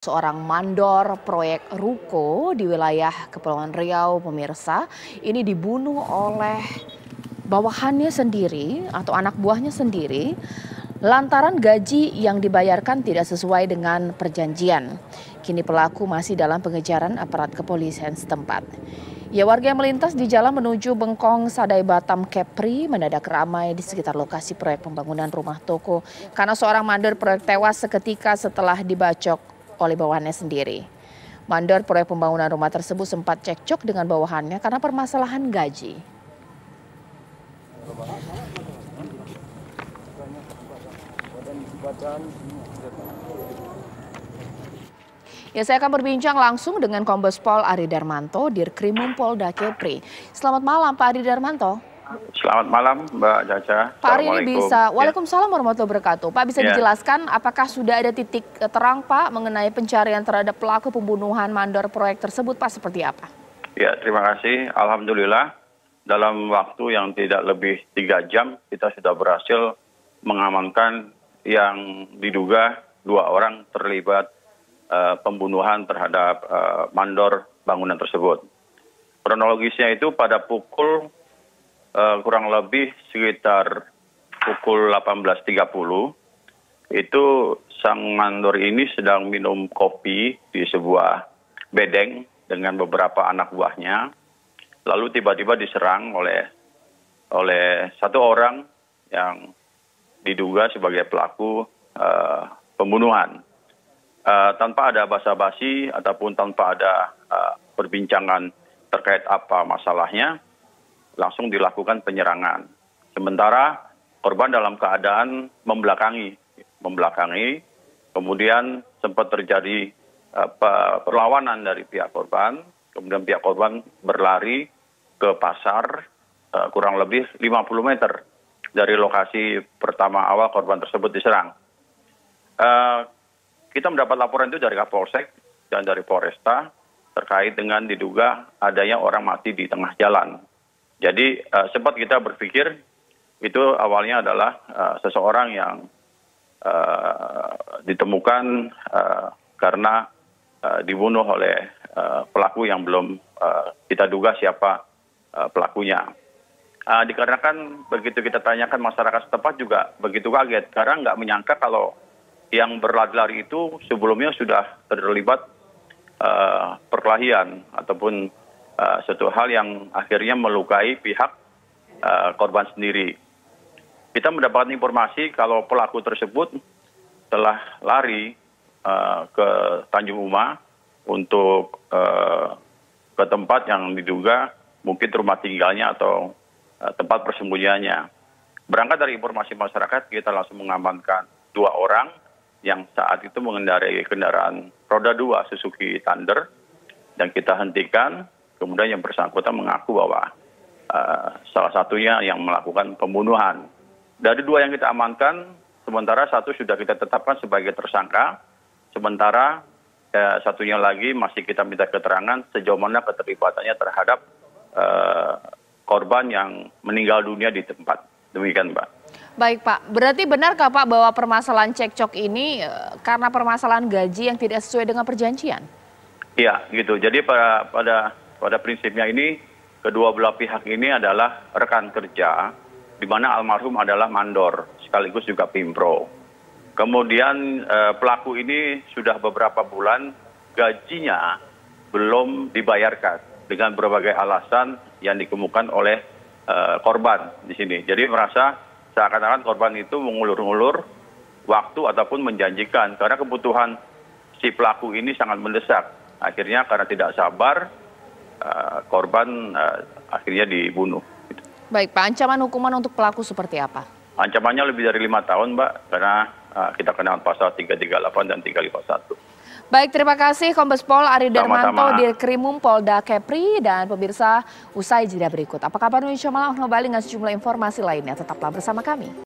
Seorang mandor proyek ruko di wilayah Kepulauan Riau, pemirsa, ini dibunuh oleh bawahannya sendiri atau anak buahnya sendiri lantaran gaji yang dibayarkan tidak sesuai dengan perjanjian. Kini pelaku masih dalam pengejaran aparat kepolisian setempat. Ya, warga yang melintas di jalan menuju Bengkong Sadai Batam Kepri mendadak ramai di sekitar lokasi proyek pembangunan rumah toko karena seorang mandor proyek tewas seketika setelah dibacok oleh bawahannya sendiri. Mandor proyek pembangunan rumah tersebut sempat cekcok dengan bawahannya karena permasalahan gaji. Ya, saya akan berbincang langsung dengan Kombes Pol Ari Darmanto, Dirkrimum Polda Kepri. Selamat malam, Pak Ari Darmanto. Selamat malam, Mbak Caca. Pak Ari ini bisa, Waalaikumsalam warahmatullahi wabarakatuh. Pak, bisa dijelaskan apakah sudah ada titik terang, Pak, mengenai pencarian terhadap pelaku pembunuhan mandor proyek tersebut, Pak, seperti apa? Ya, terima kasih. Alhamdulillah, dalam waktu yang tidak lebih 3 jam, kita sudah berhasil mengamankan yang diduga 2 orang terlibat pembunuhan terhadap mandor bangunan tersebut. Kronologisnya itu pada pukul kurang lebih sekitar pukul 18.30 itu sang mandor ini sedang minum kopi di sebuah bedeng dengan beberapa anak buahnya, lalu tiba-tiba diserang oleh satu orang yang diduga sebagai pelaku pembunuhan. Tanpa ada basa-basi ataupun tanpa ada perbincangan terkait apa masalahnya, langsung dilakukan penyerangan. Sementara korban dalam keadaan membelakangi, kemudian sempat terjadi perlawanan dari pihak korban, kemudian pihak korban berlari ke pasar kurang lebih 50 meter dari lokasi pertama awal korban tersebut diserang. Kita mendapat laporan itu dari Kapolsek dan dari Polresta terkait dengan diduga adanya orang mati di tengah jalan. Jadi sempat kita berpikir itu awalnya adalah seseorang yang ditemukan karena dibunuh oleh pelaku yang belum kita duga siapa pelakunya. Dikarenakan begitu kita tanyakan masyarakat setempat juga begitu kaget karena nggak menyangka kalau yang berlari-lari itu sebelumnya sudah terlibat perkelahian ataupun suatu hal yang akhirnya melukai pihak korban sendiri. Kita mendapatkan informasi kalau pelaku tersebut telah lari ke Tanjung Uma untuk ke tempat yang diduga mungkin rumah tinggalnya atau tempat persembunyiannya. Berangkat dari informasi masyarakat, kita langsung mengamankan 2 orang yang saat itu mengendarai kendaraan roda 2 Suzuki Thunder dan kita hentikan. Kemudian yang bersangkutan mengaku bahwa salah satunya yang melakukan pembunuhan. Dari 2 yang kita amankan, sementara 1 sudah kita tetapkan sebagai tersangka, sementara satunya lagi masih kita minta keterangan sejauh mana keterlibatannya terhadap korban yang meninggal dunia di tempat. Demikian, Mbak. Baik, Pak. Berarti benarkah, Pak, bahwa permasalahan cekcok ini karena permasalahan gaji yang tidak sesuai dengan perjanjian? Iya, gitu. Jadi pada prinsipnya ini kedua belah pihak ini adalah rekan kerja, di mana almarhum adalah mandor sekaligus juga pimpro. Kemudian pelaku ini sudah beberapa bulan gajinya belum dibayarkan dengan berbagai alasan yang dikemukakan oleh korban di sini. Jadi merasa seakan-akan korban itu mengulur-ulur waktu ataupun menjanjikan karena kebutuhan si pelaku ini sangat mendesak. Akhirnya karena tidak sabar, korban akhirnya dibunuh. Baik, Pak. Ancaman hukuman untuk pelaku seperti apa? Ancamannya lebih dari 5 tahun, Mbak, karena kita kenakan pasal 338 dan 351. Baik, terima kasih Kombes Pol Ari Darmanto, Dirkrimum Polda Kepri, dan pemirsa usai jeda berikut. Apa kabar Indonesia Malam kembali dengan sejumlah informasi lainnya. Tetaplah bersama kami.